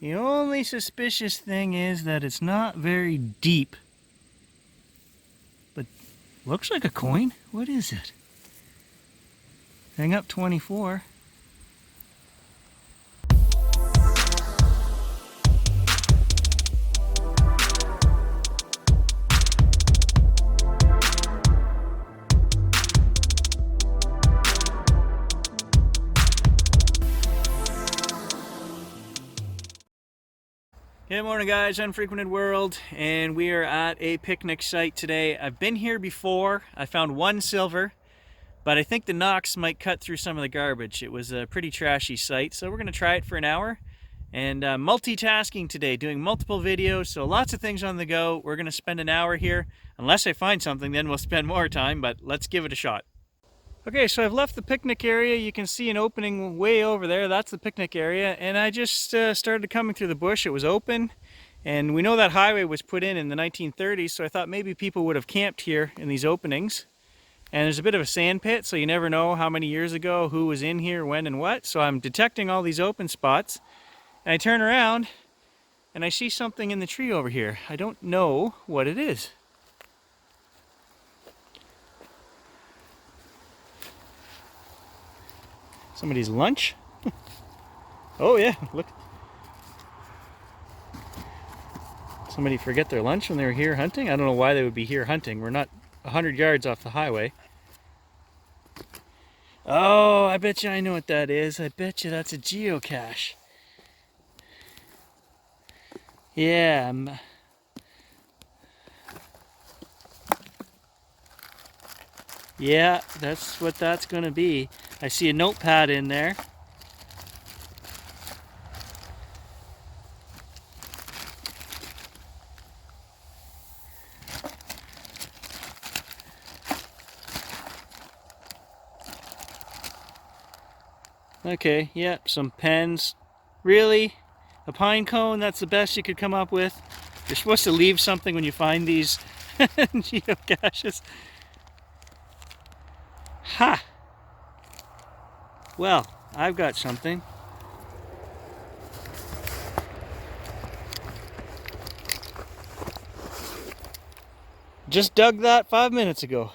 The only suspicious thing is that it's not very deep. But looks like a coin. What is it? Hang up 24. Good morning guys, Unfrequented World, and we are at a picnic site today. I've been here before. I found one silver, but I think the Knox might cut through some of the garbage. It was a pretty trashy site, so we're going to try it for an hour. And multitasking today, doing multiple videos, so lots of things on the go. We're going to spend an hour here. Unless I find something, then we'll spend more time, but let's give it a shot. Okay, so I've left the picnic area. You can see an opening way over there. That's the picnic area. And I just started coming through the bush. It was open. And we know that highway was put in the 1930s, so I thought maybe people would have camped here in these openings. And there's a bit of a sand pit, so you never know how many years ago, who was in here, when and what. So I'm detecting all these open spots. And I turn around, and I see something in the tree over here. I don't know what it is. Somebody's lunch? Oh yeah, look. Somebody forget their lunch when they were here hunting? I don't know why they would be here hunting. We're not 100 yards off the highway. Oh, I bet you I know what that is. I bet you that's a geocache. Yeah. Yeah, that's what that's going to be. I see a notepad in there. Okay, yep, some pens. Really? A pine cone? That's the best you could come up with? You're supposed to leave something when you find these geocaches. Ha! Well, I've got something. Just dug that 5 minutes ago.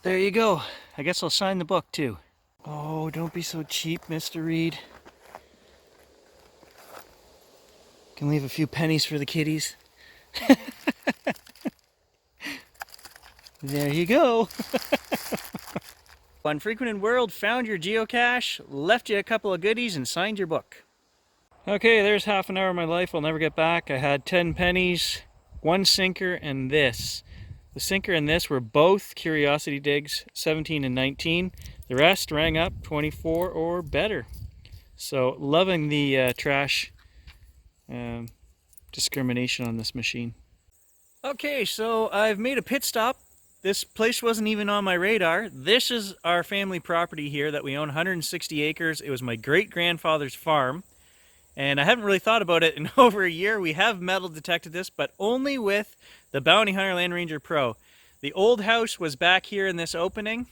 There you go. I guess I'll sign the book too. Oh, don't be so cheap, Mr. Reed. Can leave a few pennies for the kiddies. There you go. Unfrequented World found your geocache, left you a couple of goodies, and signed your book. Okay, there's half an hour of my life I'll never get back. I had 10 pennies, one sinker, and this. The sinker and this were both Curiosity Digs, 17 and 19. The rest rang up 24 or better. So loving the trash discrimination on this machine. Okay, so I've made a pit stop. This place wasn't even on my radar. This is our family property here that we own, 160 acres. It was my great-grandfather's farm. And I haven't really thought about it in over a year. We have metal detected this, but only with the Bounty Hunter Land Ranger Pro. The old house was back here in this opening,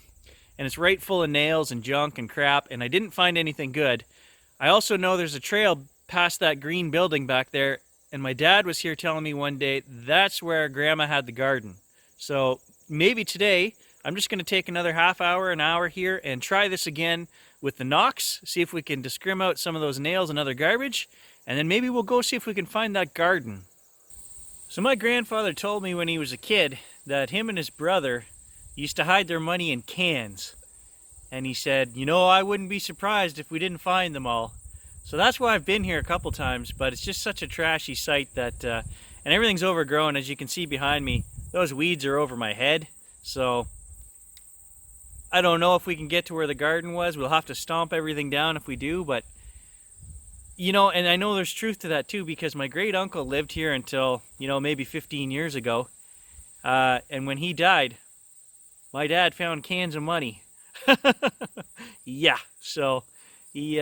and it's right full of nails and junk and crap, and I didn't find anything good. I also know there's a trail past that green building back there, and my dad was here telling me one day that's where Grandma had the garden. So maybe today I'm just going to take another half hour, an hour here, and try this again with the Knox, see if we can discrim out some of those nails and other garbage, and then maybe we'll go see if we can find that garden. So my grandfather told me when he was a kid that him and his brother used to hide their money in cans. And he said, you know, I wouldn't be surprised if we didn't find them all. So that's why I've been here a couple times, but it's just such a trashy site that, and everything's overgrown. As you can see behind me, those weeds are over my head. So I don't know if we can get to where the garden was. We'll have to stomp everything down if we do, but you know, and I know there's truth to that too, because my great uncle lived here until, you know, maybe 15 years ago. And when he died, my dad found cans of money. Yeah, so he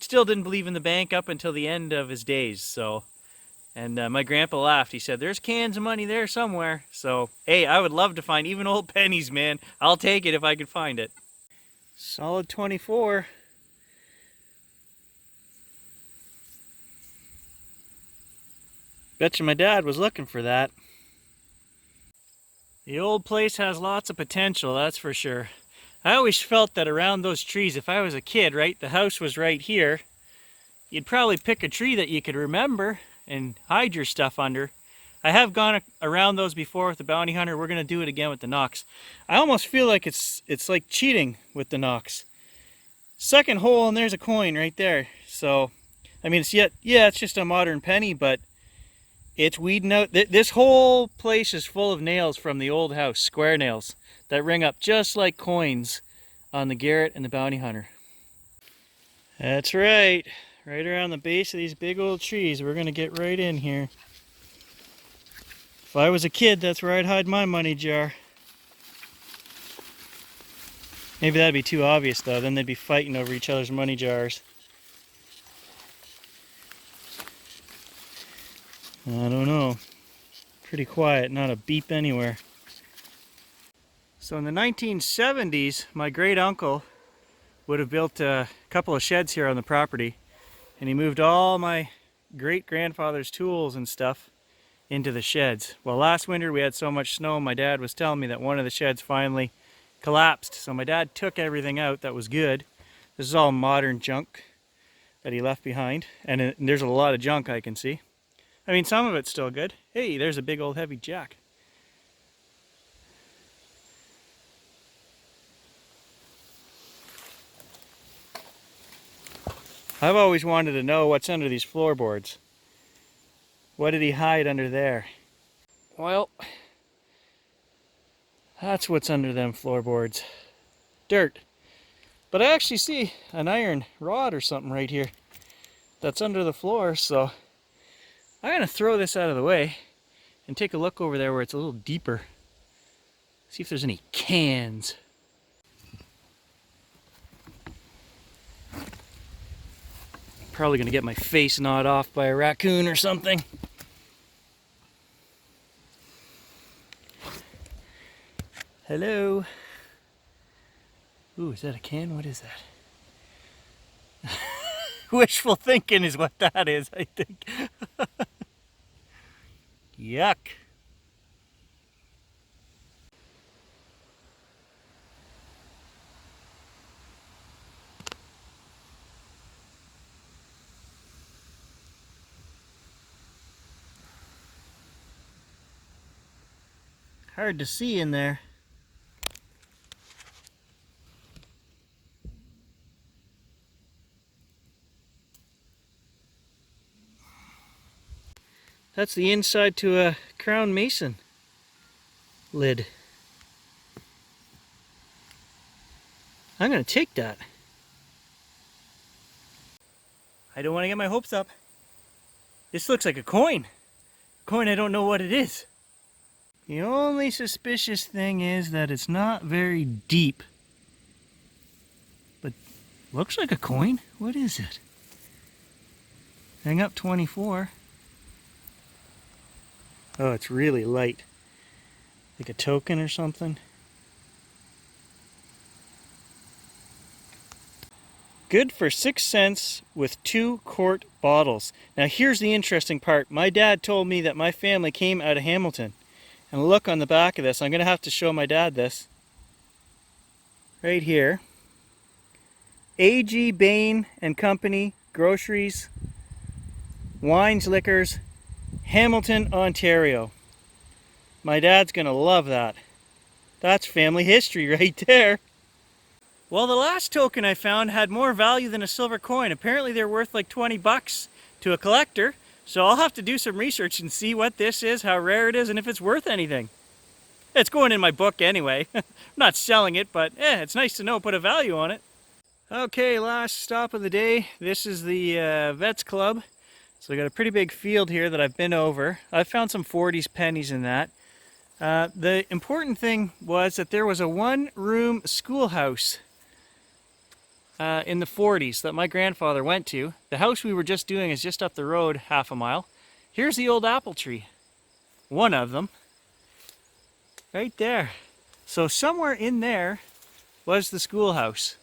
still didn't believe in the bank up until the end of his days. So, and my grandpa laughed. He said, "There's cans of money there somewhere." So, hey, I would love to find even old pennies, man. I'll take it if I could find it. Solid 24. Bet you my dad was looking for that. The old place has lots of potential, that's for sure. I always felt that around those trees, if I was a kid, right, the house was right here, you'd probably pick a tree that you could remember and hide your stuff under. I have gone around those before with the bounty hunter. We're going to do it again with the Knox. I almost feel like it's like cheating with the Knox. Second hole, and there's a coin right there. So, I mean, it's just a modern penny, but it's weeding out. This whole place is full of nails from the old house, square nails, that ring up just like coins on the Garrett and the bounty hunter. That's right. Right around the base of these big old trees. We're going to get right in here. If I was a kid, that's where I'd hide my money jar. Maybe that'd be too obvious though, then they'd be fighting over each other's money jars. I don't know. Pretty quiet, not a beep anywhere. So in the 1970s, my great uncle would have built a couple of sheds here on the property, and he moved all my great grandfather's tools and stuff into the sheds. Well, last winter we had so much snow, my dad was telling me that one of the sheds finally collapsed. So my dad took everything out that was good. This is all modern junk that he left behind. And there's a lot of junk I can see. I mean, some of it's still good. Hey, there's a big old heavy jack. I've always wanted to know what's under these floorboards. What did he hide under there? Well, that's what's under them floorboards. Dirt. But I actually see an iron rod or something right here that's under the floor, so I'm going to throw this out of the way and take a look over there where it's a little deeper. See if there's any cans. Probably going to get my face gnawed off by a raccoon or something. Hello. Ooh, is that a can? What is that? Wishful thinking is what that is, I think. Yuck. Hard to see in there. That's the inside to a Crown Mason lid. I'm gonna take that. I don't want to get my hopes up. This looks like a coin. Coin, I don't know what it is. The only suspicious thing is that it's not very deep. But looks like a coin. What is it? Hang up 24. Oh, it's really light. Like a token or something. Good for 6 cents with 2 quart bottles. Now here's the interesting part. My dad told me that my family came out of Hamilton. And look on the back of this. I'm going to have to show my dad this. Right here. A.G. Bain and Company, Groceries, Wines, Liquors, Hamilton, Ontario. My dad's going to love that. That's family history right there. Well, the last token I found had more value than a silver coin. Apparently they're worth like 20 bucks to a collector. So I'll have to do some research and see what this is, how rare it is, and if it's worth anything. It's going in my book anyway. I'm not selling it, but it's nice to know, put a value on it. Okay, last stop of the day. This is the Vets Club. So I got a pretty big field here that I've been over. I've found some 40s pennies in that. The important thing was that there was a one-room schoolhouse in the 40s that my grandfather went to. The house we were just doing is just up the road half a mile. Here's the old apple tree. One of them. Right there. So somewhere in there was the schoolhouse.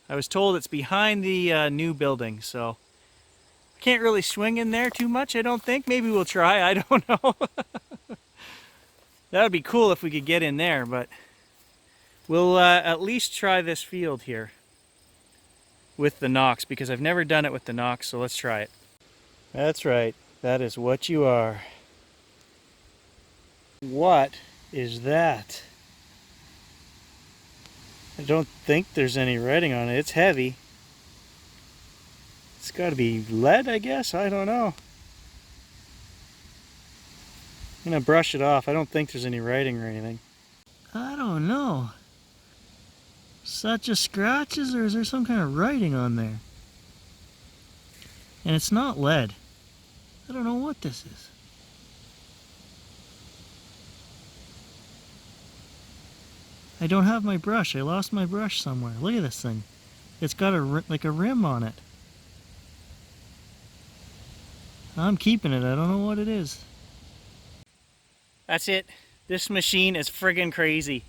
I was told it's behind the new building, so Can't really swing in there too much, I don't think. Maybe we'll try, I don't know. That would be cool if we could get in there, but we'll at least try this field here with the Nox, because I've never done it with the Nox, so let's try it. That's right, that is what you are. What is that? I don't think there's any writing on it. It's heavy. It's got to be lead, I guess. I don't know. I'm going to brush it off. I don't think there's any writing or anything. I don't know. Is that just scratches, or is there some kind of writing on there? And it's not lead. I don't know what this is. I don't have my brush. I lost my brush somewhere. Look at this thing. It's got like a rim on it. I'm keeping it. I don't know what it is. That's it. This machine is friggin' crazy.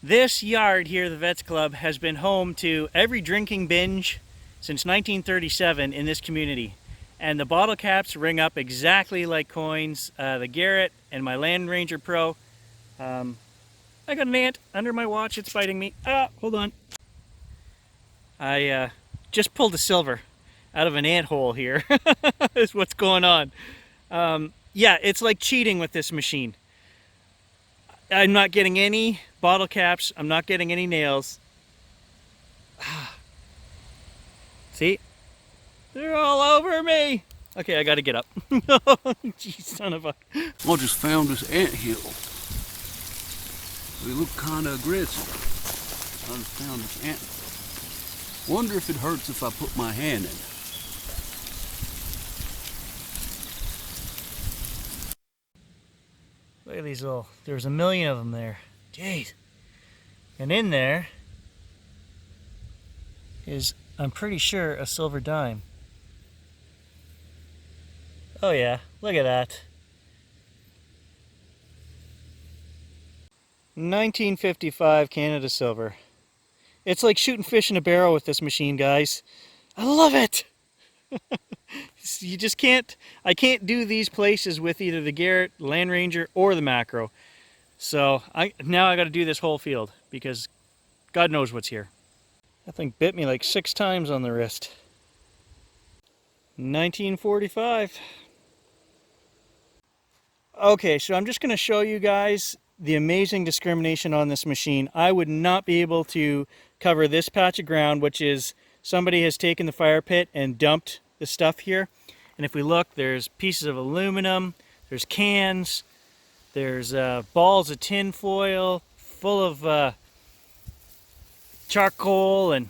This yard here, the Vets Club, has been home to every drinking binge since 1937 in this community. And the bottle caps ring up exactly like coins. The Garrett and my Land Ranger Pro. I got an ant under my watch. It's biting me. Ah, hold on. I just pulled a silver out of an ant hole here. Is what's going on. Yeah, it's like cheating with this machine. I'm not getting any bottle caps. I'm not getting any nails. See? They're all over me. Okay, I gotta get up. Jeez, son of a... I just found this anthill. They look kind of aggressive. I just found this ant. Wonder if it hurts if I put my hand in it. Look at these little, there's a million of them there. Jeez. And in there is, I'm pretty sure, a silver dime. Oh yeah, look at that. 1955 Canada silver. It's like shooting fish in a barrel with this machine, guys. I love it! You just can't, I can't do these places with either the Garrett, Land Ranger, or the Macro. So now I got to do this whole field because God knows what's here. That thing bit me like 6 times on the wrist. 1945. Okay, so I'm just going to show you guys the amazing discrimination on this machine. I would not be able to cover this patch of ground, which is somebody has taken the fire pit and dumped the stuff here. And if we look, there's pieces of aluminum, there's cans, there's balls of tin foil full of charcoal, and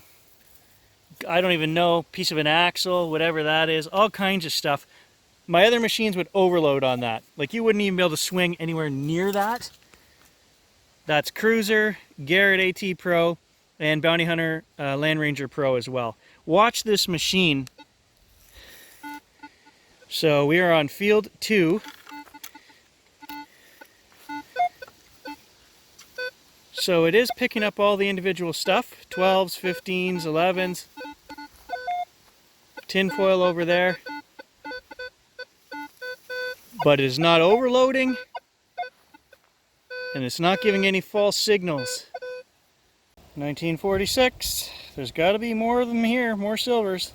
I don't even know, piece of an axle, whatever that is, all kinds of stuff. My other machines would overload on that. Like, you wouldn't even be able to swing anywhere near that. That's Cruiser, Garrett AT Pro, and Bounty Hunter Land Ranger Pro as well. Watch this machine. So we are on field 2. So it is picking up all the individual stuff. 12s, 15s, 11s. Tin foil over there. But it is not overloading. And it's not giving any false signals. 1946. There's got to be more of them here, more silvers.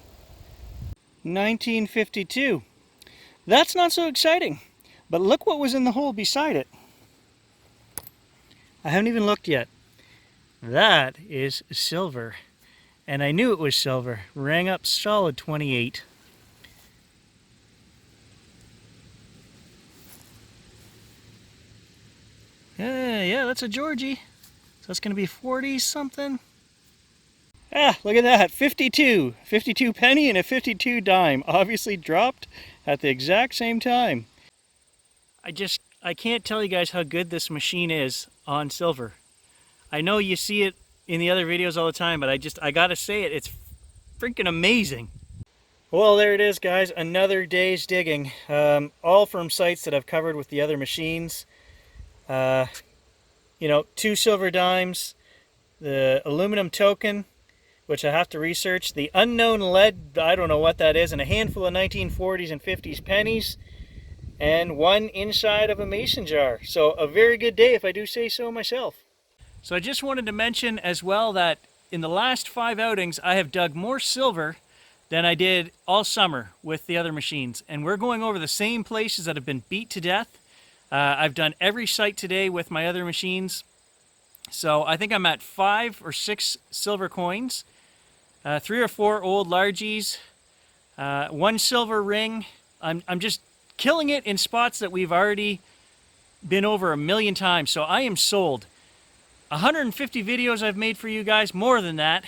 1952. That's not so exciting. But look what was in the hole beside it. I haven't even looked yet. That is silver. And I knew it was silver. Rang up solid 28. Yeah, that's a Georgie. So that's going to be 40 something. Ah, look at that. 52. 52 penny and a 52 dime. Obviously dropped at the exact same time. I can't tell you guys how good this machine is on silver. I know you see it in the other videos all the time, but I gotta say it, it's freaking amazing. Well, there it is, guys. Another day's digging. All from sites that I've covered with the other machines. You know, 2 silver dimes, the aluminum token, which I have to research, the unknown lead, I don't know what that is, and a handful of 1940s and 50s pennies, and one inside of a mason jar. So a very good day if I do say so myself. So I just wanted to mention as well that in the last 5 outings I have dug more silver than I did all summer with the other machines, and we're going over the same places that have been beat to death. I've done every site today with my other machines, so I think I'm at 5 or 6 silver coins, 3 or 4 old largies, 1 silver ring. I'm just killing it in spots that we've already been over 1,000,000 times, so I am sold. 150 videos I've made for you guys, more than that,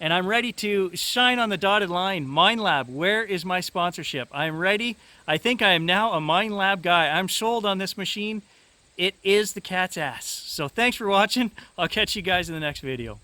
and I'm ready to shine on the dotted line. Minelab, where is my sponsorship? I'm ready. I think I am now a Minelab guy. I'm sold on this machine. It is the cat's ass. So thanks for watching. I'll catch you guys in the next video.